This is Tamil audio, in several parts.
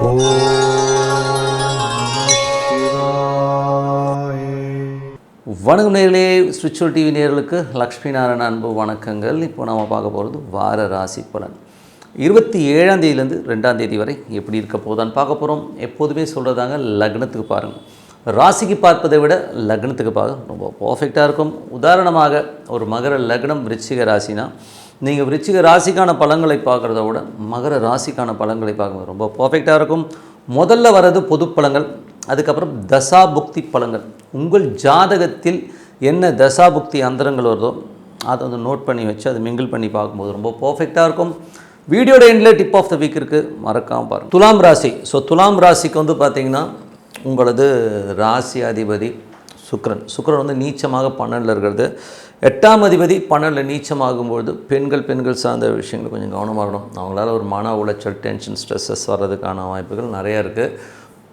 ஓம் சிவாய. வணக்கம் நேயர்களே, ஸ்பிரிச்சுவல் டிவி நேயர்களுக்கு லக்ஷ்மி நாராயண அன்பு வணக்கங்கள். இப்போ நாம் பார்க்க போகிறது வார ராசி பலன் 27ஆம் தேதியிலேருந்து 2ஆம் தேதி வரை எப்படி இருக்க போதான்னு பார்க்க போகிறோம். எப்போதுமே சொல்கிறதாங்க, லக்னத்துக்கு பாருங்கள். ராசிக்கு பார்ப்பதை விட லக்னத்துக்கு பார்க்க ரொம்ப பர்ஃபெக்டாக இருக்கும். உதாரணமாக ஒரு மகர லக்னம் விருச்சிக ராசினா, நீங்கள் விருச்சிக ராசிக்கான பலன்களை பார்க்குறத விட மகர ராசிக்கான பலன்களை பார்க்குறது ரொம்ப பர்ஃபெக்டாக இருக்கும். முதல்ல வர்றது பொது பலன்கள், அதுக்கப்புறம் தசாபுக்தி பலன்கள். உங்கள் ஜாதகத்தில் என்ன தசாபுக்தி அந்தரங்கள் வருதோ அதை வந்து நோட் பண்ணி வச்சு அதை மிங்கிள் பண்ணி பார்க்கும்போது ரொம்ப பர்ஃபெக்டாக இருக்கும். வீடியோட எண்டில் டிப் ஆஃப் த வீக் இருக்குது, மறக்காமல் பாருங்கள். துலாம் ராசி. துலாம் ராசிக்கு வந்து பார்த்திங்கன்னா, உங்களது ராசி அதிபதி சுக்கிரன் வந்து நீச்சமாக 12ல் இருக்கிறது. 8ஆம் அதிபதி 12ல் நீச்சமாகும்போது பெண்கள் சார்ந்த விஷயங்கள் கொஞ்சம் கவனமாக இருக்கணும். அவங்களால ஒரு மன உளைச்சல், டென்ஷன், ஸ்ட்ரெஸ்ஸஸ் வர்றதுக்கான வாய்ப்புகள் நிறையா இருக்குது.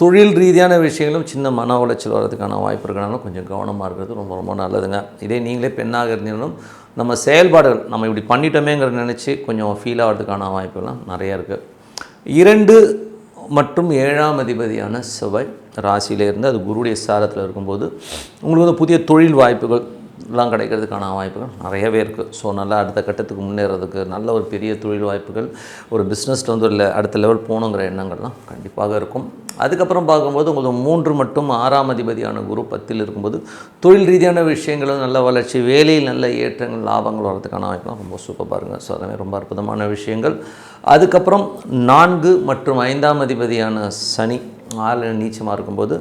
தொழில் ரீதியான விஷயங்களும் சின்ன மன உளைச்சல் வர்றதுக்கான வாய்ப்பு இருக்கிறனால கொஞ்சம் கவனமாக இருக்கிறது ரொம்ப ரொம்ப நல்லதுங்க. இதே நீங்களே பெண்ணாக இருந்தீங்களும் நம்ம செயல்பாடுகள் நம்ம இப்படி பண்ணிட்டோமேங்கிறத நினச்சி கொஞ்சம் ஃபீல் ஆகிறதுக்கான வாய்ப்புகள்லாம் நிறையா இருக்குது. 2 மற்றும் 7ஆம் அதிபதியான செவ்வாய் ராசியிலே இருந்து அது குருடைய சாரத்தில் இருக்கும்போது உங்களுக்கு வந்து புதிய தொழில் வாய்ப்புகள் எல்லாம் கிடைக்கிறதுக்கான வாய்ப்புகள் நிறையவே இருக்குது. நல்லா அடுத்த கட்டத்துக்கு முன்னேறதுக்கு நல்ல ஒரு பெரிய தொழில் வாய்ப்புகள், ஒரு பிஸ்னஸில் வந்து ஒரு அடுத்த லெவல் போகணுங்கிற எண்ணங்கள்லாம் கண்டிப்பாக இருக்கும். அதுக்கப்புறம் பார்க்கும்போது உங்களுக்கு 3 மற்றும் 6ஆம் அதிபதியான குரு 10ல் இருக்கும்போது தொழில் ரீதியான விஷயங்களும் நல்ல வளர்ச்சி, வேலையில் நல்ல ஏற்றங்கள், லாபங்கள் வர்றதுக்கான வாய்ப்புலாம் ரொம்ப சூப்பராக பாருங்கள். அதே ரொம்ப அற்புதமான விஷயங்கள். அதுக்கப்புறம் 4 மற்றும் 5ஆம் அதிபதியான சனி 6ல் நீச்சமாக இருக்கும்போது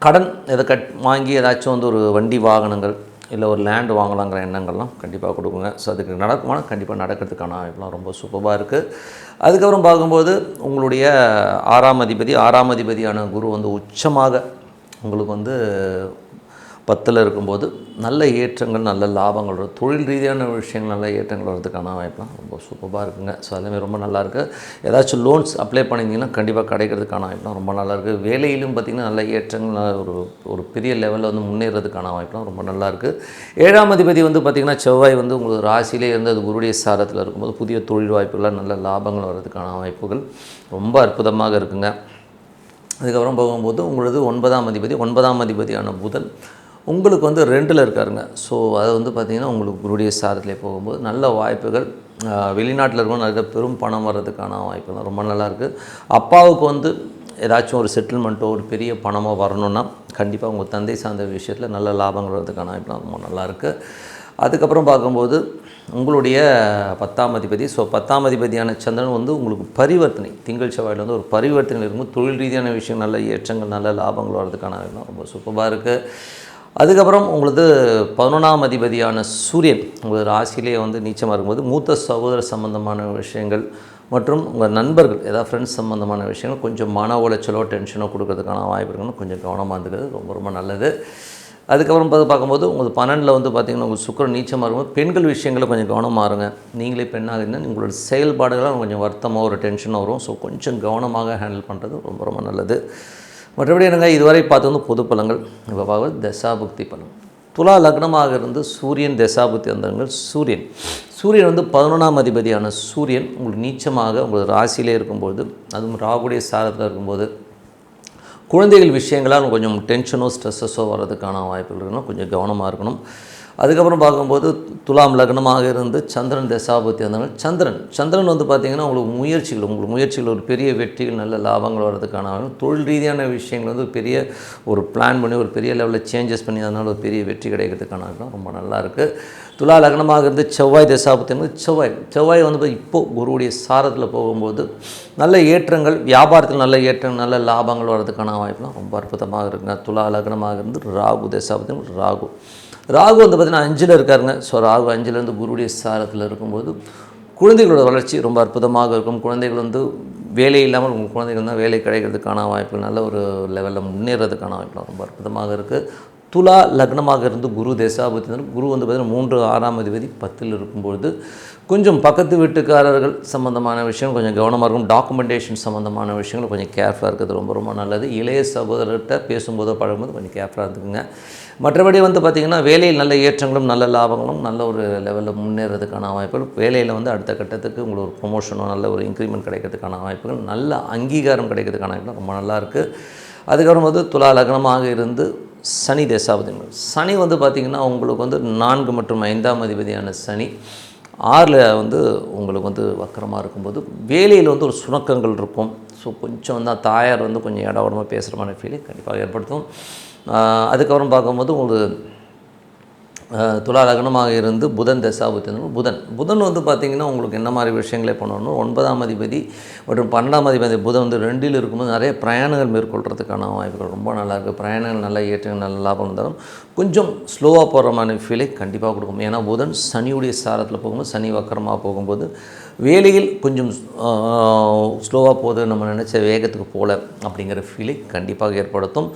கடன் எதை வாங்கி ஏதாச்சும் வந்து ஒரு வண்டி வாகனங்கள் இல்லை ஒரு லேண்டு வாங்கலாங்கிற எண்ணங்கள்லாம் கண்டிப்பாக கொடுக்குங்க. அதுக்கு நடக்குமானா கண்டிப்பாக நடக்கிறதுக்கான வாய்ப்புலாம் ரொம்ப சூப்பராக இருக்குது. அதுக்கப்புறம் பார்க்கும்போது உங்களுடைய 6ஆம் அதிபதியான குரு வந்து உச்சமாக உங்களுக்கு வந்து 10ல் இருக்கும்போது நல்ல ஏற்றங்கள், நல்ல லாபங்கள் வரும். தொழில் ரீதியான விஷயங்கள் நல்ல ஏற்றங்கள் வர்றதுக்கான வாய்ப்புலாம் ரொம்ப சூப்பராக இருக்குங்க. அதுலேயுமே ரொம்ப நல்லாயிருக்கு. ஏதாச்சும் லோன்ஸ் அப்ளை பண்ணியிருந்தீங்கன்னா கண்டிப்பாக கிடைக்கிறதுக்கான வாய்ப்புலாம் ரொம்ப நல்லாயிருக்கு. வேலையிலும் பார்த்திங்கன்னா நல்ல ஏற்றங்கள், ஒரு பெரிய லெவலில் வந்து முன்னேறதுக்கான வாய்ப்புலாம் ரொம்ப நல்லாயிருக்கு. 7ஆம் அதிபதி வந்து பார்த்திங்கன்னா செவ்வாய் வந்து உங்களுக்கு ராசியிலே இருந்து அது குருடைய சாரத்தில் இருக்கும்போது புதிய தொழில் வாய்ப்புகள், நல்ல லாபங்கள் வர்றதுக்கான வாய்ப்புகள் ரொம்ப அற்புதமாக இருக்குங்க. அதுக்கப்புறம் போகும்போது உங்களது 9ஆம் அதிபதியான புதன் உங்களுக்கு வந்து 2ல் இருக்காருங்க. அது வந்து பார்த்திங்கன்னா உங்களுக்கு குருடைய சாரத்திலே போகும்போது நல்ல வாய்ப்புகள், வெளிநாட்டில் இருக்கணும் நிறைய பெரும் பணம் வர்றதுக்கான வாய்ப்புகள் ரொம்ப நல்லாயிருக்கு. அப்பாவுக்கு வந்து ஏதாச்சும் ஒரு செட்டில்மெண்ட்டோ ஒரு பெரிய பணமோ வரணுன்னா கண்டிப்பாக உங்கள் தந்தை சார்ந்த விஷயத்தில் நல்ல லாபங்கள் வர்றதுக்கான வாய்ப்புலாம் ரொம்ப நல்லாயிருக்கு. அதுக்கப்புறம் பார்க்கும்போது உங்களுடைய 10ஆம் அதிபதி 10ஆம் அதிபதியான சந்திரன் வந்து உங்களுக்கு பரிவர்த்தனை, திங்கள் செவ்வாயில் வந்து ஒரு பரிவர்த்தனை இருக்கும்போது தொழில் ரீதியான விஷயம் நல்ல ஏற்றங்கள், நல்ல லாபங்கள் வர்றதுக்கான வாய்ப்புலாம் ரொம்ப சூப்பராக இருக்குது. அதுக்கப்புறம் உங்களுக்கு 11ஆம் அதிபதியான சூரியன் உங்கள் ராசியிலே வந்து நீச்சமாக இருக்கும்போது மூத்த சகோதர சம்பந்தமான விஷயங்கள் மற்றும் உங்கள் நண்பர்கள் ஏதாவது ஃப்ரெண்ட்ஸ் சம்மந்தமான விஷயங்கள் கொஞ்சம் மன உளைச்சலோ டென்ஷனோ கொடுக்கறதுக்கான வாய்ப்பு இருக்குன்னு கொஞ்சம் கவனமாக இருந்துக்கிறது ரொம்ப ரொம்ப நல்லது. அதுக்கப்புறம் பார்க்கும்போது உங்களுக்கு 12ல் வந்து பார்த்திங்கன்னா உங்களுக்கு சுக்கிரன் நீச்சமாக இருக்கும்போது பெண்கள் விஷயங்களை கொஞ்சம் கவனமாக இருங்க. நீங்களே பெண்ணாக இருந்தால் உங்களோட செயல்பாடுகளாக கொஞ்சம் வருத்தமாக ஒரு டென்ஷனாக வரும். கொஞ்சம் கவனமாக ஹேண்டில் பண்ணுறது ரொம்ப ரொம்ப நல்லது. மற்றபடி என்னங்க, இதுவரை பார்த்து வந்து பொது பலன்கள். இப்போ பார்க்குறது தசாபுக்தி பலன். துலா லக்னமாக இருந்து சூரியன் தசாபுக்தி அந்தரங்கள். சூரியன் வந்து 11ஆம் அதிபதியான சூரியன் உங்களுக்கு நீச்சமாக உங்கள் ராசியிலே இருக்கும்போது, அதுவும் ராகுடைய சாரத்தில் இருக்கும்போது குழந்தைகள் விஷயங்களால் கொஞ்சம் டென்ஷனோ ஸ்ட்ரெஸ்ஸஸோ வர்றதுக்கான வாய்ப்புகள் இருக்கணும், கொஞ்சம் கவனமாக இருக்கணும். அதுக்கப்புறம் பார்க்கும்போது துலாம் லக்னமாக இருந்து சந்திரன் தசாபுக்தி அந்தரங்கள். சந்திரன் வந்து பார்த்திங்கன்னா உங்களுக்கு முயற்சிகள் ஒரு பெரிய வெற்றிகள், நல்ல லாபங்கள் வர்றதுக்கான தொழில் ரீதியான விஷயங்கள் வந்து பெரிய ஒரு பிளான் பண்ணி ஒரு பெரிய லெவலில் சேஞ்சஸ் பண்ணி அதனால் ஒரு பெரிய வெற்றி கிடைக்கிறதுக்கான ரொம்ப நல்லாயிருக்கு. துலா லக்னமாக இருந்து செவ்வாய் தசாபுக்தி செவ்வாய் வந்து இப்போது குருவுடைய சாரத்தில் போகும்போது நல்ல ஏற்றங்கள், வியாபாரத்தில் நல்ல ஏற்றங்கள், நல்ல லாபங்கள் வர்றதுக்கான வாய்ப்புலாம் ரொம்ப அற்புதமாக இருக்குங்க. துலா லக்னமாக இருந்து ராகு தசாபுக்தி. ராகு வந்து பார்த்திங்கன்னா 5ல் இருக்காருங்க. ராகு 5லேருந்து குருவுடைய சாரத்தில் இருக்கும்போது குழந்தைகளோட வளர்ச்சி ரொம்ப அற்புதமாக இருக்கும். குழந்தைகள் வந்து வேலை இல்லாமல் குழந்தைகள் தான் வேலை கிடைக்கிறதுக்கான வாய்ப்புகள், நல்ல ஒரு லெவலில் முன்னேறதுக்கான வாய்ப்புலாம் ரொம்ப அற்புதமாக இருக்குது. துலா லக்னமாக இருந்து குரு தசாபுத்தி குரு வந்து பார்த்திங்கன்னா 3 6ஆம் அதிபதி 10ல் இருக்கும்பொழுது கொஞ்சம் பக்கத்து வீட்டுக்காரர்கள் சம்மந்தமான விஷயம் கொஞ்சம் கவனமாக இருக்கும். டாக்குமெண்டேஷன் சம்மந்தமான விஷயங்கள் கொஞ்சம் கேர்ஃபுல்லாக இருக்கிறது ரொம்ப ரொம்ப நல்லது. இளைய சகோதரர்கிட்ட பேசும்போதோ பழகும்போது கொஞ்சம் கேர்ஃபுல்லாக இருந்துக்குங்க. மற்றபடி வந்து பார்த்திங்கன்னா வேலையில் நல்ல ஏற்றங்களும் நல்ல லாபங்களும் நல்ல ஒரு லெவலில் முன்னேறதுக்கான வாய்ப்புகள், வேலையில் வந்து அடுத்த கட்டத்துக்கு உங்களுக்கு ஒரு ப்ரொமோஷனோ நல்ல ஒரு இன்க்ரிமெண்ட் கிடைக்கிறதுக்கான வாய்ப்புகள், நல்ல அங்கீகாரம் கிடைக்கிறதுக்கான வாய்ப்புகள் ரொம்ப நல்லாயிருக்கு. அதுக்கப்புறம் வந்து துலா லக்னமாக இருந்து சனி தசாபதிகள், சனி வந்து பார்த்திங்கன்னா உங்களுக்கு வந்து 4 மற்றும் 5ஆம் அதிபதியான சனி 6ல் வந்து உங்களுக்கு வந்து வக்கரமாக இருக்கும்போது வேலையில் வந்து ஒரு சுணக்கங்கள் இருக்கும். ஸோ கொஞ்சம் வந்து தாயார் வந்து கொஞ்சம் இடவடமாக பேசுகிற மாதிரி ஃபீலிங் கண்டிப்பாக ஏற்படுத்தும். அதுக்கப்புறம் பார்க்கும்போது உங்களுக்கு துலா லக்னமாக இருந்து புதன் தசாபுத்தி புதன் வந்து பார்த்திங்கன்னா உங்களுக்கு என்ன மாதிரி விஷயங்களே பண்ணணும். 9ஆம் அதிபதி மற்றும் 12ஆம் அதிபதி புதன் வந்து 2ல் இருக்கும்போது நிறைய பிரயாணங்கள் மேற்கொள்கிறதுக்கான வாய்ப்புகள் ரொம்ப நல்லாயிருக்கு. பிரயாணங்கள் நல்ல ஏற்றங்கள் நல்ல லாபம் இருந்தாலும் கொஞ்சம் ஸ்லோவாக போகிற மாதிரி ஃபீலை கண்டிப்பாக கொடுக்கும். ஏன்னா புதன் சனியுடைய சாரத்தில் போகும்போது சனி வக்கரமாக போகும்போது வேலையில் கொஞ்சம் ஸ்லோவாக போகுது, நம்ம நினச்ச வேகத்துக்கு போகல அப்படிங்கிற ஃபீலை கண்டிப்பாக ஏற்படுத்தும்.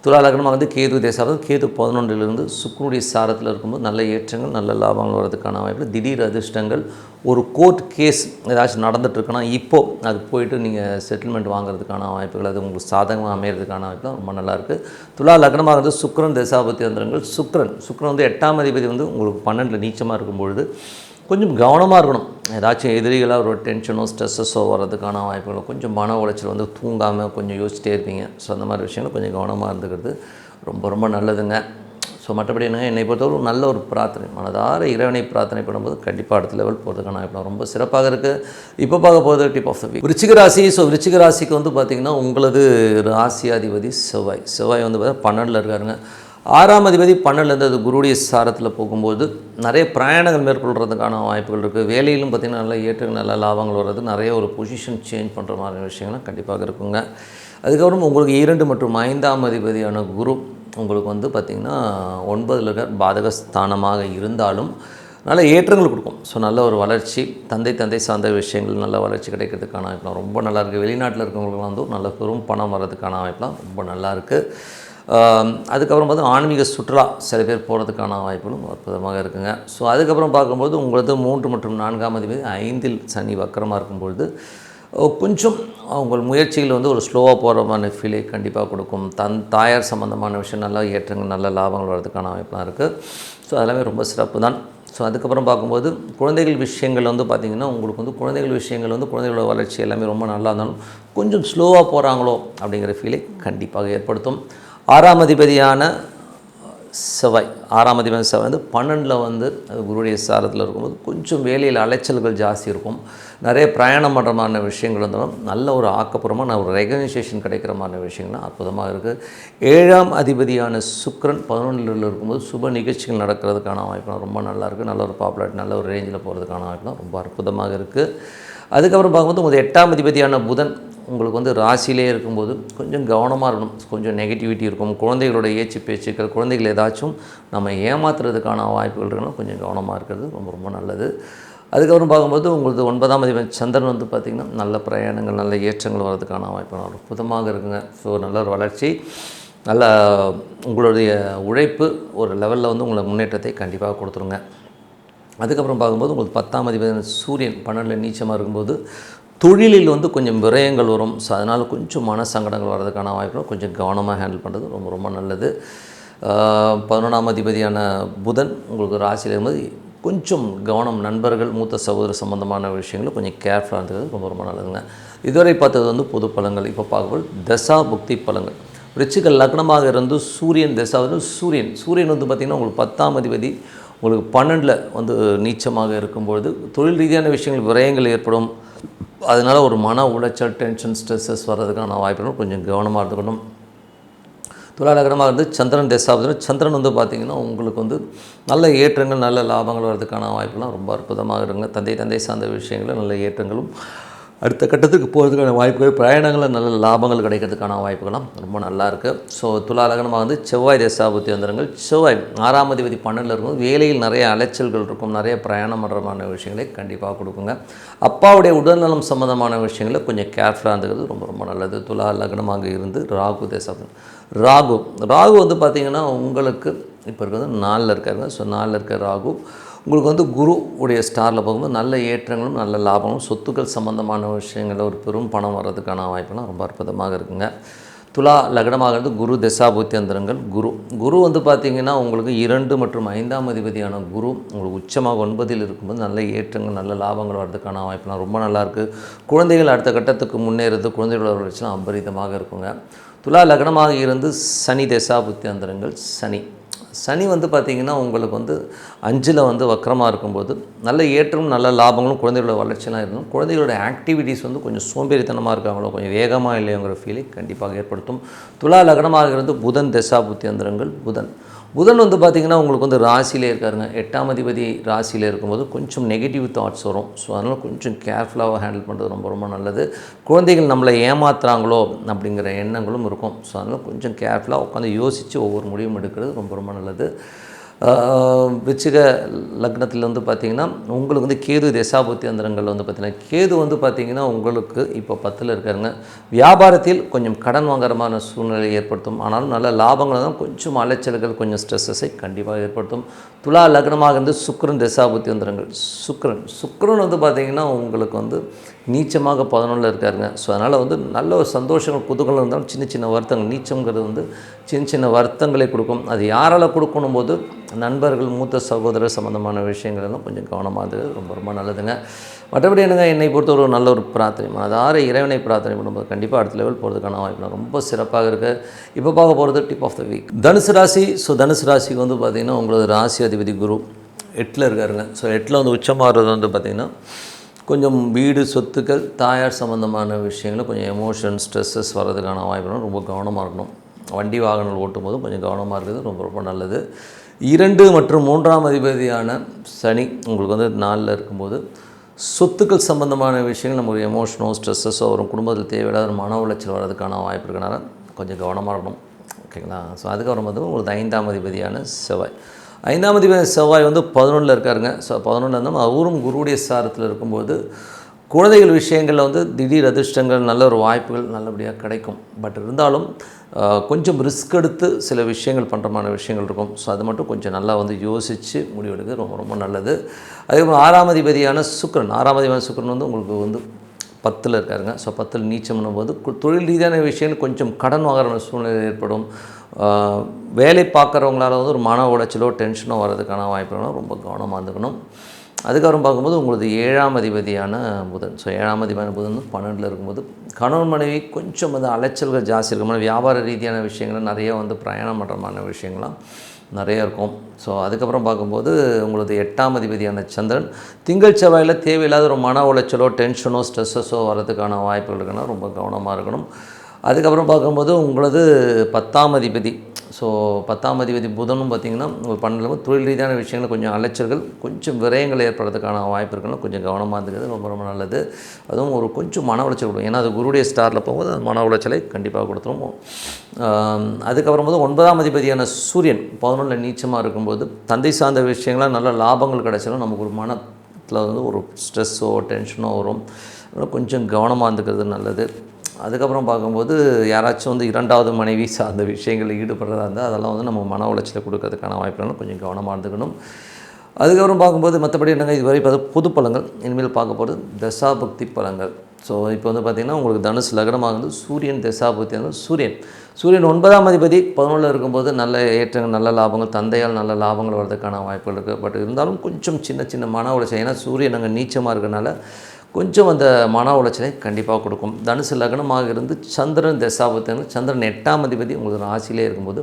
துலா லக்னமாக வந்து கேது தேசாவது கேது 11லிருந்து சுக்கிரனுடைய சாரத்தில் இருக்கும்போது நல்ல ஏற்றங்கள் நல்ல லாபங்கள் வரதுக்கான வாய்ப்பு, திடீர் அதிர்ஷ்டங்கள், ஒரு கோர்ட் கேஸ் ஏதாச்சும் நடந்துகிட்ருக்குன்னா இப்போது அது போயிட்டு நீங்கள் செட்டில்மெண்ட் வாங்குறதுக்கான வாய்ப்புகள், அது உங்களுக்கு சாதகமாக அமைகிறதுக்கான வாய்ப்பு ரொம்ப நல்லாயிருக்கு. துலா லக்னமாக வந்து சுக்கிரன் தசாபத்தி யந்திரங்கள் சுக்கிரன் வந்து 8ஆம் அதிபதி வந்து உங்களுக்கு 12ல் நீச்சமாக இருக்கும்பொழுது கொஞ்சம் கவனமாக இருக்கணும். ஏதாச்சும் எதிரிகளாக ஒரு டென்ஷனோ ஸ்ட்ரெஸ்ஸஸோ வர்றதுக்கான வாய்ப்புகள், கொஞ்சம் மன உளைச்சல் வந்து தூங்காமல் கொஞ்சம் யோசிச்சிட்டே இருப்பீங்க. ஸோ அந்த மாதிரி விஷயங்கள் கொஞ்சம் கவனமாக இருந்துக்கிறது ரொம்ப ரொம்ப நல்லதுங்க. ஸோ மற்றபடி என்னங்க, என்னை பொறுத்தவரை நல்ல ஒரு பிரார்த்தனை, மனதார இறைவனை பிரார்த்தனை பண்ணும்போது கண்டிப்பாக அடுத்த லெவல் போகிறதுக்கான வாய்ப்பு ரொம்ப சிறப்பாக இருக்குது. இப்போ பார்க்க போகிறது டிப் ஆஃப் த வீக் விருச்சிக ராசி. ஸோ விருச்சிக ராசிக்கு வந்து பார்த்திங்கன்னா உங்களது ராசியாதிபதி செவ்வாய் வந்து 12ல் இருக்காருங்க. 6ஆம் அதிபதி 12லேருந்து அது குருடைய சாரத்தில் போகும்போது நிறைய பிரயாணங்கள் மேற்கொள்கிறதுக்கான வாய்ப்புகள் இருக்குது. வேலையிலும் பார்த்திங்கன்னா நல்ல ஏற்றங்கள் நல்ல லாபங்கள் வர்றது, நிறைய ஒரு பொசிஷன் சேஞ்ச் பண்ணுற மாதிரி விஷயங்கள்லாம் கண்டிப்பாக இருக்குங்க. அதுக்கப்புறம் உங்களுக்கு 2 மற்றும் 5ஆம் அதிபதியான குரு உங்களுக்கு வந்து பார்த்திங்கன்னா 9ல் இருக்க பாதக ஸ்தானமாக இருந்தாலும் நல்ல ஏற்றங்கள் கொடுக்கும். ஸோ நல்ல ஒரு வளர்ச்சி, தந்தை சார்ந்த விஷயங்கள் நல்ல வளர்ச்சி கிடைக்கிறதுக்கான வாய்ப்புலாம் ரொம்ப நல்லாயிருக்கு. வெளிநாட்டில் இருக்கவங்களுக்குலாம் வந்து நல்ல பெரும் பணம் வர்றதுக்கான வாய்ப்புலாம் ரொம்ப நல்லாயிருக்கு. அதுக்கப்புறம் பார்த்து ஆன்மீக சுற்றுலா சில பேர் போகிறதுக்கான வாய்ப்புகளும் அற்புதமாக இருக்குங்க. ஸோ அதுக்கப்புறம் பார்க்கும்போது உங்களது 3 மற்றும் 4ஆம் அதிபதி 5ல் சனி வக்கரமாக இருக்கும்பொழுது கொஞ்சம் உங்கள் முயற்சிகள் வந்து ஒரு ஸ்லோவாக போகிற மாதிரி ஃபீலை கண்டிப்பாக கொடுக்கும். தாயார் சம்மந்தமான விஷயம் நல்ல ஏற்றங்கள் நல்ல லாபங்கள் வர்றதுக்கான வாய்ப்புலாம் இருக்குது. ஸோ அதெல்லாமே ரொம்ப சிறப்பு தான். ஸோ அதுக்கப்புறம் பார்க்கும்போது குழந்தைகள் விஷயங்கள் வந்து பார்த்திங்கன்னா உங்களுக்கு வந்து குழந்தைகளோட குழந்தைகளோட வளர்ச்சி எல்லாமே ரொம்ப நல்லா இருந்தாலும் கொஞ்சம் ஸ்லோவாக போகிறாங்களோ அப்படிங்கிற ஃபீலை கண்டிப்பாக ஏற்படுத்தும். 6ஆம் அதிபதியான செவ்வாய் வந்து 12ல் வந்து அது குருடைய சாரத்தில் இருக்கும்போது கொஞ்சம் வேலையில் அலைச்சல்கள் ஜாஸ்தி இருக்கும். நிறைய பிரயாணம் பண்ணுற மாதிரி விஷயங்கள் இருந்தாலும் நல்ல ஒரு ஆக்கப்பூர்வமாக ஒரு ரெகனைசேஷன் கிடைக்கிற மாதிரி விஷயங்கள்லாம் அற்புதமாக இருக்குது. 7ஆம் அதிபதியான சுக்கிரன் 11ல் இருக்கும்போது சுப நிகழ்ச்சிகள் நடக்கிறதுக்கான வாய்ப்புலாம் ரொம்ப நல்லாயிருக்கு. நல்ல ஒரு பாப்புலாரிட்டி நல்ல ஒரு ரேஞ்சில் போகிறதுக்கான வாய்ப்புலாம் ரொம்ப அற்புதமாக இருக்குது. அதுக்கப்புறம் பார்க்கும்போது உங்கள் 8ஆம் அதிபதியான புதன் உங்களுக்கு வந்து ராசியிலே இருக்கும்போது கொஞ்சம் கவனமாக இருக்கணும். கொஞ்சம் நெகட்டிவிட்டி இருக்கும். குழந்தைகளோட பேச்சுக்கள் குழந்தைகள் ஏதாச்சும் நம்ம ஏமாத்துறதுக்கான வாய்ப்புகள் இருக்கணும். கொஞ்சம் கவனமாக இருக்கிறது ரொம்ப ரொம்ப நல்லது. அதுக்கப்புறம் பார்க்கும்போது உங்களுக்கு 9ஆம் அதிபதி சந்திரன் வந்து பார்த்திங்கன்னா நல்ல பிரயாணங்கள் நல்ல ஏற்றங்கள் வர்றதுக்கான வாய்ப்பு அற்புதமாக இருக்குங்க. ஸோ நல்ல ஒரு வளர்ச்சி, நல்ல உங்களுடைய உழைப்பு ஒரு லெவலில் வந்து உங்களை முன்னேற்றத்தை கண்டிப்பாக கொடுத்துருங்க. அதுக்கப்புறம் பார்க்கும்போது உங்களுக்கு 10ஆம் அதிபதி சூரியன் 12ல் நீச்சமாக இருக்கும்போது தொழிலில் வந்து கொஞ்சம் விரயங்கள் வரும். ஸோ அதனால் கொஞ்சம் மன சங்கடங்கள் வர்றதுக்கான வாய்ப்புகள் கொஞ்சம் கவனமாக ஹேண்டில் பண்ணுறது ரொம்ப ரொம்ப நல்லது. 11ஆம் அதிபதியான புதன் உங்களுக்கு ராசியில் இருக்கும்போது கொஞ்சம் கவனம், நண்பர்கள் மூத்த சகோதர சம்பந்தமான விஷயங்களும் கொஞ்சம் கேர்ஃபுல்லாக இருந்தது ரொம்ப ரொம்ப நல்லதுங்க. இதுவரை பார்த்தது வந்து பொது பலன்கள். இப்போ பார்க்கும்போது தசா புக்தி பலன்கள். விருச்சிக லக்னமாக இருந்து சூரியன் தசாவது சூரியன் வந்து பார்த்திங்கன்னா உங்களுக்கு 10ஆம் அதிபதி உங்களுக்கு 12ல் வந்து நீச்சமாக இருக்கும்பொழுது தொழில் ரீதியான விஷயங்கள் விரயங்கள் ஏற்படும். அதனால் ஒரு மன உளைச்சல் டென்ஷன் ஸ்ட்ரெஸ்ஸஸ் வர்றதுக்கான வாய்ப்புகள் கொஞ்சம் கவனமாக இருந்துக்கணும். துலா லக்னமாக இருந்து சந்திரன் தசாவது சந்திரன் வந்து பார்த்திங்கன்னா உங்களுக்கு வந்து நல்ல ஏற்றங்கள் நல்ல லாபங்கள் வர்றதுக்கான வாய்ப்புலாம் ரொம்ப அற்புதமாக இருக்குங்க. தந்தை சார்ந்த விஷயங்களில் நல்ல ஏற்றங்களும் அடுத்த கட்டத்துக்கு போகிறதுக்கான வாய்ப்புகள், பிரயாணங்களில் நல்ல லாபங்கள் கிடைக்கிறதுக்கான வாய்ப்புகள்லாம் ரொம்ப நல்லா இருக்குது. ஸோ துலா லக்னமாக வந்து செவ்வாய் தசாபுத்தி வந்துருங்கள். செவ்வாய் 6ஆம் அதிபதி 12ல் இருக்கும்போது வேலையில் நிறைய அலைச்சல்கள் இருக்கும், நிறைய பிரயாணம் பண்ணுறமான விஷயங்களை கண்டிப்பாக கொடுக்குங்க. அப்பாவுடைய உடல்நலம் சம்மந்தமான விஷயங்களில் கொஞ்சம் கேர்ஃபுல்லாக இருந்துக்கிறது ரொம்ப ரொம்ப நல்லது. துலா லக்னமாக இருந்து ராகு தசாபுத்தி. ராகு வந்து பார்த்திங்கன்னா உங்களுக்கு இப்போ இருக்கிறது 4ல் இருக்காருங்க. ஸோ 4ல் இருக்க ராகு உங்களுக்கு வந்து குரு உடைய ஸ்டாரில் போகும்போது நல்ல ஏற்றங்களும் நல்ல லாபமும், சொத்துக்கள் சம்பந்தமான விஷயங்களில் ஒரு பெரும் பணம் வர்றதுக்கான வாய்ப்புலாம் ரொம்ப அற்புதமாக இருக்குங்க. துலா லக்னமாக இருந்து குரு தசாபுத்தி அந்தரங்கள். குரு வந்து பார்த்திங்கன்னா உங்களுக்கு 2 மற்றும் 5ஆம் அதிபதியான குரு உங்களுக்கு உச்சமாக 9ல் இருக்கும்போது நல்ல ஏற்றங்கள் நல்ல லாபங்கள் வர்றதுக்கான வாய்ப்புலாம் ரொம்ப நல்லாயிருக்கு. குழந்தைகள் அடுத்த கட்டத்துக்கு முன்னேறது, குழந்தைகளோட வளர்ச்சிலாம் அபரிதமாக இருக்குங்க. துலா லக்னமாக இருந்து சனி தசாபுத்தி அந்தரங்கள். சனி வந்து பார்த்திங்கன்னா உங்களுக்கு வந்து 5ல் வந்து வக்கரமாக இருக்கும்போது நல்ல ஏற்றமும் நல்ல லாபங்களும் குழந்தைகளோட வளர்ச்சியெலாம் இருந்தும் குழந்தைகளோட ஆக்டிவிட்டீஸ் வந்து கொஞ்சம் சோம்பேறித்தனமாக இருக்காங்களோ, கொஞ்சம் வேகமாக இல்லையோங்கிற ஃபீலை கண்டிப்பாக ஏற்படுத்தும். துலா லக்னமாக இருந்து புதன் தசாபுத்தி அந்தரங்கள். புதன் வந்து பார்த்திங்கன்னா உங்களுக்கு வந்து ராசியிலே இருக்காருங்க. 8ஆம் அதிபதி ராசியில் இருக்கும்போது கொஞ்சம் நெகட்டிவ் தாட்ஸ் வரும். ஸோ அதனால் கொஞ்சம் கேர்ஃபுல்லாக ஹேண்டில் பண்ணுறது ரொம்ப ரொம்ப நல்லது. குழந்தைகள் நம்மளை ஏமாத்துறாங்களோ அப்படிங்கிற எண்ணங்களும் இருக்கும். ஸோ அதனால் கொஞ்சம் கேர்ஃபுல்லாக உட்காந்து யோசித்து ஒவ்வொரு முடிவும் எடுக்கிறது ரொம்ப ரொம்ப நல்லது. விருச்சிக லக்னத்தில் வந்து பார்த்திங்கன்னா உங்களுக்கு வந்து கேது தசாபுத்தி அந்தரங்கள் வந்து பார்த்திங்கன்னா கேது வந்து பார்த்திங்கன்னா உங்களுக்கு இப்போ 10ல் இருக்காருங்க. வியாபாரத்தில் கொஞ்சம் கடன் வாங்குறமான சூழ்நிலை ஏற்படுத்தும். ஆனாலும் நல்ல லாபங்கள் தான், கொஞ்சம் அலைச்சல்கள் கொஞ்சம் ஸ்ட்ரெஸ்ஸஸை கண்டிப்பாக ஏற்படுத்தும். துலா லக்னமாக இருந்து சுக்கிரன் தசாபுத்தி அந்தரங்கள். சுக்கிரன் வந்து பார்த்திங்கன்னா உங்களுக்கு வந்து நீச்சமாக 11ல் இருக்காருங்க. ஸோ அதனால் வந்து நல்ல ஒரு சந்தோஷங்கள் குதூகலம் இருந்தாலும் சின்ன சின்ன வருத்தங்கள், நீச்சங்கிறது வந்து சின்ன சின்ன வருத்தங்களை கொடுக்கும். அது யாரால் கொடுக்கணும் போது நண்பர்கள், மூத்த சகோதரர் சம்மந்தமான விஷயங்கள் எல்லாம் கொஞ்சம் கவனமாக இருந்தது ரொம்ப ரொம்ப நல்லதுங்க. மற்றபடி என்னங்க, என்னை பொறுத்த ஒரு நல்ல ஒரு பிரார்த்தனை, அதாவது இறைவனை பிரார்த்தனை பண்ணும்போது கண்டிப்பாக அடுத்த லெவல் போகிறதுக்கான வாய்ப்பு ரொம்ப சிறப்பாக இருக்குது. இப்போ பார்க்க போகிறது டிப் ஆஃப் த வீக், தனுசு ராசி. ஸோ தனுசு ராசிக்கு வந்து பார்த்திங்கன்னா உங்களது ராசி அதிபதி குரு 8ல் இருக்காருங்க. ஸோ 8ல் வந்து உச்சமாகிறது வந்து பார்த்திங்கன்னா கொஞ்சம் வீடு, சொத்துக்கள், தாயார் சம்மந்தமான விஷயங்கள், கொஞ்சம் எமோஷன், ஸ்ட்ரெஸ்ஸஸ் வர்றதுக்கான வாய்ப்புகளும் ரொம்ப கவனமாக இருக்கணும். வண்டி வாகனங்கள் ஓட்டும் போது கொஞ்சம் கவனமாக இருக்கிறது ரொம்ப ரொம்ப நல்லது. 2 மற்றும் 3ஆம் அதிபதியான சனி உங்களுக்கு வந்து 4ல் இருக்கும்போது சொத்துக்கள் சம்மந்தமான விஷயங்கள் நம்ம ஒரு எமோஷனோ ஸ்ட்ரெஸ்ஸஸோ வரும். குடும்பத்தில் தேவையில்லாத மன உளைச்சல் வர்றதுக்கான வாய்ப்பு இருக்கனால கொஞ்சம் கவனமாக இருக்கணும். ஓகேங்களா? ஸோ அதுக்கப்புறம் வந்து உங்களுக்கு 5ஆம் அதிபதியான செவ்வாய். 5ஆம் அதிபதி செவ்வாய் வந்து 11ல் இருக்காருங்க. ஸோ 11ல் இருந்தாலும் அவரும் குருவுடைய சாரத்தில் இருக்கும்போது குழந்தைகள் விஷயங்களில் வந்து திடீர் அதிர்ஷ்டங்கள், நல்ல ஒரு வாய்ப்புகள் நல்லபடியாக கிடைக்கும். பட் இருந்தாலும் கொஞ்சம் ரிஸ்க் எடுத்து சில விஷயங்கள் பண்ணுறமான விஷயங்கள் இருக்கும். ஸோ அது மட்டும் கொஞ்சம் நல்லா வந்து யோசித்து முடிவெடுக்கிறது ரொம்ப ரொம்ப நல்லது. அதேபோல் 6ஆம் அதிபதியான சுக்கிரன் வந்து உங்களுக்கு வந்து 10ல் இருக்காருங்க. ஸோ 10ல் நீச்சம்னும் போது தொழில் ரீதியான விஷயங்கள் கொஞ்சம் கடன் வாங்குற சூழ்நிலை ஏற்படும். வேலை பார்க்குறவங்களால வந்து ஒரு மன உளைச்சலோ டென்ஷனோ வர்றதுக்கான வாய்ப்புகளும் ரொம்ப கவனமாக இருந்துக்கணும். அதுக்கப்புறம் பார்க்கும்போது உங்களுக்கு 7ஆம் அதிபதியான புதன். ஸோ 7ஆம் அதிபதியான புதன் 12ல் இருக்கும்போது கணவன் மனைவி கொஞ்சம் வந்து அலைச்சல்கள் ஜாஸ்தி இருக்கும். வியாபார ரீதியான விஷயங்கள் நிறைய வந்து பிரயாணம் பண்ணுறமான விஷயங்கள்லாம் நிறைய இருக்கும். ஸோ அதுக்கப்புறம் பார்க்கும்போது உங்களுக்கு 8ஆம் அதிபதியான சந்திரன் திங்கள் செவ்வாயில் தேவையில்லாத ஒரு மன உளைச்சலோ டென்ஷனோ ஸ்ட்ரெஸ்ஸஸோ வர்றதுக்கான வாய்ப்புகள் இருக்குன்னா ரொம்ப கவனமாக இருக்கணும். அதுக்கப்புறம் பார்க்கும்போது உங்களது 10ஆம் அதிபதி. ஸோ 10ஆம் அதிபதி புதனும் பார்த்திங்கன்னா ஒரு 12 தொழில் ரீதியான விஷயங்கள் கொஞ்சம் அலைச்சல்கள், கொஞ்சம் விரயங்கள் ஏற்படுறதுக்கான வாய்ப்பு இருக்குன்னா கொஞ்சம் கவனமாக இருந்துக்கிறது ரொம்ப ரொம்ப நல்லது. அதுவும் ஒரு கொஞ்சம் மன உளைச்சல் கொடுக்கும். ஏன்னா அது குருடைய ஸ்டாரில் போகும்போது அந்த மன உளைச்சலை கண்டிப்பாக கொடுத்துரும். அதுக்கப்புறம் போது 9ஆம் அதிபதியான சூரியன் 11ல் நீச்சமாக இருக்கும்போது தந்தை சார்ந்த விஷயங்களாக நல்ல லாபங்கள் கிடைச்சாலும் நமக்கு ஒரு மனத்தில் வந்து ஒரு ஸ்ட்ரெஸ்ஸோ டென்ஷனோ வரும். அதனால் கொஞ்சம் கவனமாக இருந்துக்கிறது நல்லது. அதுக்கப்புறம் பார்க்கும்போது யாராச்சும் வந்து 2வது மனைவி சார்ந்த விஷயங்களில் ஈடுபடுறதா இருந்தால் அதெல்லாம் வந்து நம்ம மன உளைச்சலை கொடுக்கறதுக்கான வாய்ப்புகளும் கொஞ்சம் கவனமாக இருந்துக்கணும். அதுக்கப்புறம் பார்க்கும்போது மற்றபடி என்னங்க, இதுவரை பொது பலன்கள். இனிமேல் பார்க்க போகிறது தசாபக்தி பலன்கள். ஸோ இப்போ வந்து பார்த்திங்கன்னா உங்களுக்கு தனுசு லக்னமாக இருந்து சூரியன் தசாபக்தி வந்து சூரியன் 9ஆம் அதிபதி 11ல் இருக்கும்போது நல்ல ஏற்றங்கள், நல்ல லாபங்கள், தந்தையால் நல்ல லாபங்கள் வர்றதுக்கான வாய்ப்புகள் இருக்குது. பட் இருந்தாலும் கொஞ்சம் சின்ன சின்ன மன உளைச்சல், ஏன்னா சூரியன் அங்கே நீச்சமாக இருக்கிறனால கொஞ்சம் அந்த மன உளைச்சலை கண்டிப்பாக கொடுக்கும். தனுசு லக்னமாக இருந்து சந்திரன் தசாபுத்தி, சந்திரன் 8ஆம் அதிபதி உங்களுக்கு ராசியிலே இருக்கும்போது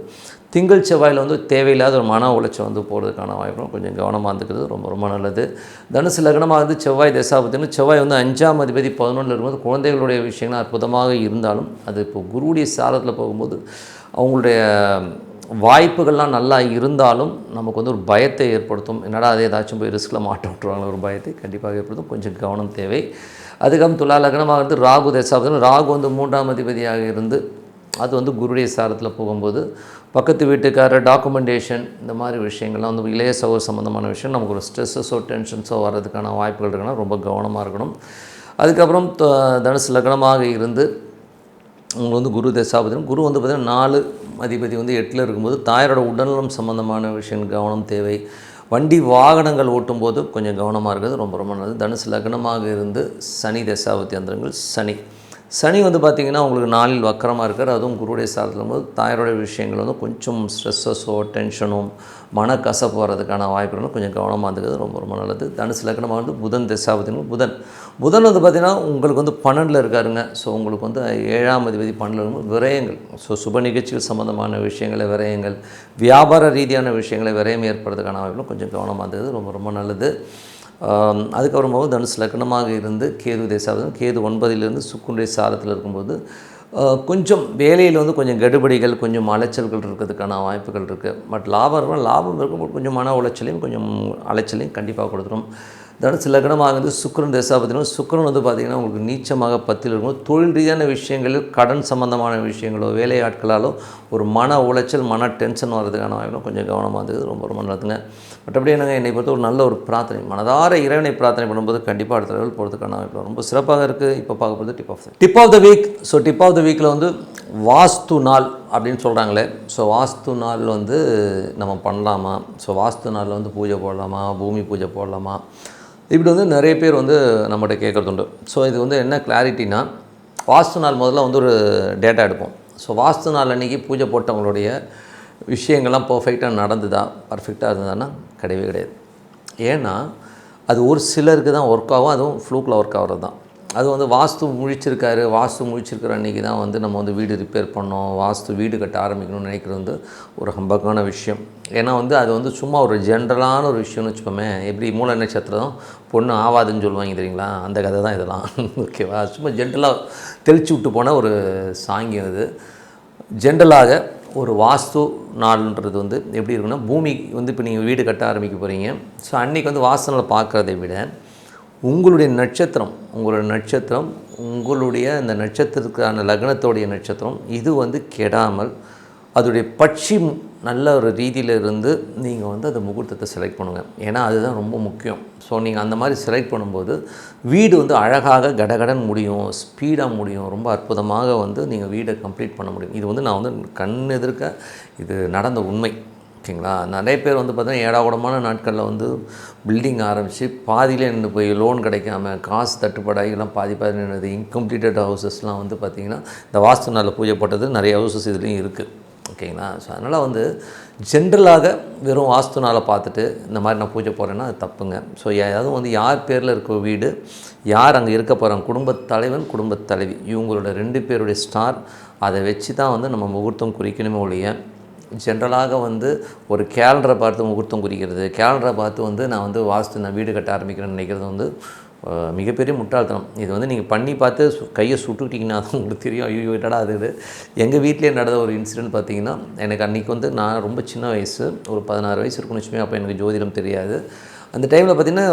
திங்கள் செவ்வாயில் வந்து தேவையில்லாத ஒரு மன உளைச்சல் வந்து போகிறதுக்கான வாய்ப்பும் கொஞ்சம் கவனமாக இருந்துக்கிறது ரொம்ப ரொம்ப நல்லது. தனுசு லக்னமாக இருந்து செவ்வாய் தசாபுத்தின்னு செவ்வாய் வந்து 5ஆம் அதிபதி 11ல் இருக்கும்போது குழந்தைகளுடைய விஷயங்கள் அற்புதமாக இருந்தாலும் அது இப்போ குருவுடைய சாரத்தில் போகும்போது அவங்களுடைய வாய்ப்புகள்லாம் நல்லா இருந்தாலும் நமக்கு வந்து ஒரு பயத்தை ஏற்படுத்தும். என்னடா அது ஏதாச்சும் போய் ரிஸ்கில் மாட்ட விட்டுருவாங்க, ஒரு பயத்தை கண்டிப்பாக ஏற்படுத்தும். கொஞ்சம் கவனம் தேவை. அதுக்கப்புறம் துலா லக்னமாக வந்து ராகு தசாபதி. ராகு வந்து 3ஆம் அதிபதியாக இருந்து அது வந்து குருடைய சாரத்தில் போகும்போது பக்கத்து வீட்டுக்காரர் டாக்குமெண்டேஷன் இந்த மாதிரி விஷயங்கள்லாம் வந்து இளைய சகோதர சம்மந்தமான விஷயம் நமக்கு ஒரு ஸ்ட்ரெஸ்ஸஸோ டென்ஷன்ஸோ வர்றதுக்கான வாய்ப்புகள் இருக்குன்னா ரொம்ப கவனமாக இருக்கணும். அதுக்கப்புறம் தனுசு லக்னமாக இருந்து உங்களுக்கு வந்து குரு தசாபதினம். குரு வந்து பார்த்திங்கன்னா 4 அதிபதி வந்து 8ல் இருக்கும்போது தாயாரோட உடல்நலம் சம்மந்தமான விஷயங்கள் கவனம் தேவை. வண்டி வாகனங்கள் ஓட்டும்போது கொஞ்சம் கவனமாக இருக்கிறது ரொம்ப ரொம்ப நல்லது. தனுசு லக்னமாக இருந்து சனி தசாபதி அந்தரங்கள். சனி வந்து பார்த்திங்கன்னா உங்களுக்கு 4இல் வக்கரமாக இருக்கார். அதுவும் குருடைய சாரத்தில் போது தாயாரோட விஷயங்கள் வந்து கொஞ்சம் ஸ்ட்ரெஸ்ஸஸோ டென்ஷனும் மனக்கசப்பு வர்றதுக்கான வாய்ப்புகளும் கொஞ்சம் கவனமாக இருக்கிறது ரொம்ப ரொம்ப நல்லது. தனுசு லக்னமாக வந்து புதன் தசாபதினம். புதன் வந்து பார்த்திங்கன்னா உங்களுக்கு வந்து 12ல் இருக்காருங்க. ஸோ உங்களுக்கு வந்து 7ஆம் அதிபதி 12ல் இருக்கும்போது விரயங்கள், ஸோ சுப நிகழ்ச்சிகள் சம்மந்தமான விஷயங்களை விரயங்கள், வியாபார ரீதியான விஷயங்களை விரயம் ஏற்படுறதுக்கான வாய்ப்புகளும் கொஞ்சம் கவனமாக இருக்கிறது ரொம்ப ரொம்ப நல்லது. அதுக்கப்புறமாக தனுசு லக்னமாக இருந்து கேது தசாபதி. கேது 9லிருந்து சுக்கிரனுடைய சாரத்தில் இருக்கும்போது கொஞ்சம் வேலையில் வந்து கொஞ்சம் கெடுபடிகள், கொஞ்சம் அலைச்சல்கள் இருக்கிறதுக்கான வாய்ப்புகள் இருக்குது. பட் லாபம் இருக்கும், கொஞ்சம் மன உளைச்சலையும் கொஞ்சம் அலைச்சலையும் கண்டிப்பாக கொடுத்துரும். தனுசு லக்னமாக இருந்து சுக்கிரன் தசாபதினும். சுக்கிரன் வந்து பார்த்திங்கன்னா உங்களுக்கு நீச்சமாக 10ல் இருக்கும். தொழில் ரீதியான விஷயங்களில் கடன் சம்மந்தமான விஷயங்களோ வேலையாட்களாலோ ஒரு மன உளைச்சல் மன டென்ஷன் வர்றதுக்கான வாய்ப்புகளும் கொஞ்சம் கவனமாக இருந்தது ரொம்ப ரொம்ப நல்லதுங்க. மற்றபடி என்னை பொறுத்த ஒரு நல்ல ஒரு பிரார்த்தனை, மனதார இறைவனை பிரார்த்தனை பண்ணும்போது கண்டிப்பாக அடுத்த லெவல் போகிறதுக்கான வாய்ப்பு ரொம்ப சிறப்பாக இருக்குது. இப்போ பார்க்க போகிறது tip of the week. So tip of the வீக்கில் வந்து வாஸ்து நாள் அப்படின்னு சொல்கிறாங்களே, ஸோ வாஸ்து நாள் வந்து நம்ம பண்ணலாமா, ஸோ வாஸ்து நாளில் வந்து பூஜை போடலாமா, பூமி பூஜை போடலாமா, இப்படி வந்து நிறைய பேர் வந்து நம்மகிட்ட கேட்குறதுண்டு. ஸோ இது வந்து என்ன கிளாரிட்டினா, வாஸ்து நாள் முதல்ல வந்து ஒரு டேட்டா எடுப்போம். ஸோ வாஸ்து நாள் அன்றைக்கி பூஜை போட்டவங்களுடைய விஷயங்கள்லாம் பர்ஃபெக்டாக நடந்துதா, பர்ஃபெக்டாக இருந்ததுன்னா கிடையவே கிடையாது. ஏன்னா அது ஒரு சிலருக்கு தான் ஒர்க் ஆகும், அதுவும் ஃப்ளூக்கில் ஒர்க் ஆகிறது தான். அது வந்து வாஸ்து முழிச்சிருக்கிற அன்றைக்கி தான் வந்து நம்ம வந்து வீடு ரிப்பேர் பண்ணோம், வாஸ்து வீடு கட்ட ஆரம்பிக்கணும்னு நினைக்கிறது வந்து ஒரு ஹம்பக்கான விஷயம். ஏன்னா வந்து அது வந்து சும்மா ஒரு ஜென்ரலான ஒரு விஷயம்னு வச்சுப்போமே. எப்படி மூல நட்சத்திரம் பொண்ணு ஆவாதுன்னு சொல்லுவாங்க தெரியுங்களா, அந்த கதை தான் இதெல்லாம். ஓகேவா, சும்மா ஜென்ரலாக தெளிச்சு விட்டு போன ஒரு சாங்கியம் இது. ஜென்ரலாக ஒரு வாஸ்து நாள்ன்றது வந்து எப்படி இருக்குன்னா, பூமி வந்து இப்போ நீங்கள் வீடு கட்ட ஆரம்பிக்க போகிறீங்க. ஸோ அன்றைக்கி வந்து வாஸ்து நாளை பார்க்குறதை விட உங்களுடைய நட்சத்திரம் உங்களுடைய அந்த நட்சத்திரத்துக்கான லக்னத்தோடைய நட்சத்திரம் இது வந்து கெடாமல் அதோடைய பட்சி நல்ல ஒரு ரீதியில் இருந்து நீங்கள் வந்து அந்த முகூர்த்தத்தை செலக்ட் பண்ணுங்கள். ஏன்னா அதுதான் ரொம்ப முக்கியம். ஸோ நீங்கள் அந்த மாதிரி செலக்ட் பண்ணும்போது வீடு வந்து அழகாக கடகடன் முடியும், ஸ்பீடாக முடியும், ரொம்ப அற்புதமாக வந்து நீங்கள் வீடை கம்ப்ளீட் பண்ண முடியும். இது வந்து நான் வந்து கண் எதிர்க்க இது நடந்த உண்மை. ஓகேங்களா, நிறைய பேர் வந்து பார்த்தீங்கன்னா ஏடாகூடமான நாட்களில் வந்து பில்டிங் ஆரம்பித்து பாதியிலே நின்று போய் லோன் கிடைக்காம காசு தட்டுப்பாடாகிலாம் பாதி நின்றுது. இன்கம்ப்ளீட்டட் ஹவுசஸ்லாம் வந்து பார்த்திங்கன்னா இந்த வாஸ்து நாளில் பூஜை போட்டது நிறைய ஹவுசஸ் இதுலேயும் இருக்குது. ஓகேங்களா, ஸோ அதனால் வந்து ஜென்ரலாக வெறும் வாஸ்து நாளை பார்த்துட்டு இந்த மாதிரி நான் பூஜை போகிறேன்னா அது தப்புங்க. ஸோ அதுவும் வந்து யார் பேரில் இருக்க வீடு, யார் அங்கே இருக்க போகிறாங்க, குடும்பத் தலைவன் குடும்பத் தலைவி, இவங்களோட 2 பேருடைய ஸ்டார், அதை வச்சு தான் வந்து நம்ம முகூர்த்தம் குறிக்கணுமே ஒழிய ஜென்ரலாக வந்து ஒரு கேலண்டரை பார்த்து முகூர்த்தம் குறிக்கிறது, கேலண்டரை பார்த்து வந்து நான் வந்து நான் வீடு கட்ட ஆரம்பிக்கிறேன்னு நினைக்கிறது வந்து மிகப்பெரிய முட்டாள்தனம். இது வந்து நீங்கள் பண்ணி பார்த்து கையை சுட்டுக்கிட்டிங்கன்னா தான் உங்களுக்கு தெரியும். ஐயோ என்னடா அது. எங்கள் வீட்டிலே நடந்த ஒரு இன்சிடென்ட் பார்த்திங்கன்னா, எனக்கு அன்றைக்கி வந்து நான் ரொம்ப சின்ன வயசு, ஒரு 16 வயசு இருக்குன்னு வச்சுமே. அப்போ எனக்கு ஜோதிடம் தெரியாது. அந்த டைமில் பார்த்திங்கன்னா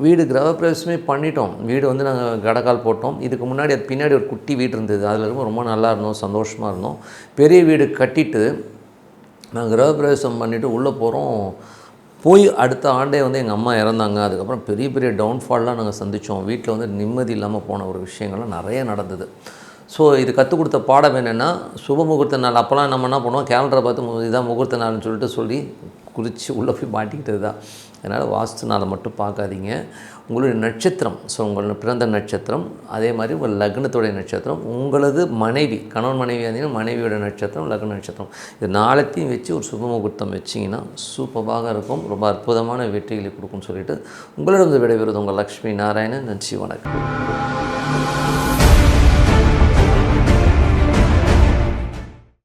வீடு கிரகப்பிரவேசமே பண்ணிட்டோம். வீடு வந்து நாங்கள் கடக்கால் போட்டோம். இதுக்கு முன்னாடி அது பின்னாடி ஒரு குட்டி வீடு இருந்தது. அதில் ரொம்ப நல்லா இருந்தோம், சந்தோஷமாக இருந்தோம். பெரிய வீடு கட்டிட்டு நாங்கள் கிரகப்பிரவேசம் பண்ணிவிட்டு உள்ளே போகிறோம். போய் அடுத்த ஆண்டே வந்து எங்கள் அம்மா இறந்தாங்க. அதுக்கப்புறம் பெரிய டவுன்ஃபால்லாம் நாங்கள் சந்தித்தோம். வீட்டில் வந்து நிம்மதி இல்லாமல் போன ஒரு விஷயங்கள்லாம் நிறைய நடந்தது. ஸோ இது கற்றுக் கொடுத்த பாடம் என்னென்னா, சுப முகூர்த்த நாள் அப்போல்லாம் நம்ம என்ன பண்ணுவோம், கேலண்டரை பார்த்து இதுதான் முகூர்த்த நாள்னு சொல்லி குறித்து உள்ளே போய் மாட்டிக்கிட்டது தான். அதனால் வாஸ்து நாளை மட்டும் பார்க்காதீங்க. உங்களுடைய நட்சத்திரம், ஸோ உங்களோட பிறந்த நட்சத்திரம், அதே மாதிரி உங்கள் லக்னத்துடைய நட்சத்திரம், உங்களது மனைவி, கணவன் மனைவி இருந்தீங்கன்னா மனைவியோட நட்சத்திரம், லக்ன நட்சத்திரம், இது நாளைத்தையும் வச்சு ஒரு சுப முகூர்த்தம் வச்சிங்கன்னா சூப்பராக இருக்கும், ரொம்ப அற்புதமான வெற்றிகளை கொடுக்கும்னு சொல்லிட்டு உங்களிடம் விடைபெறுவது உங்கள் லக்ஷ்மி நாராயணன். நன்றி, வணக்கம்.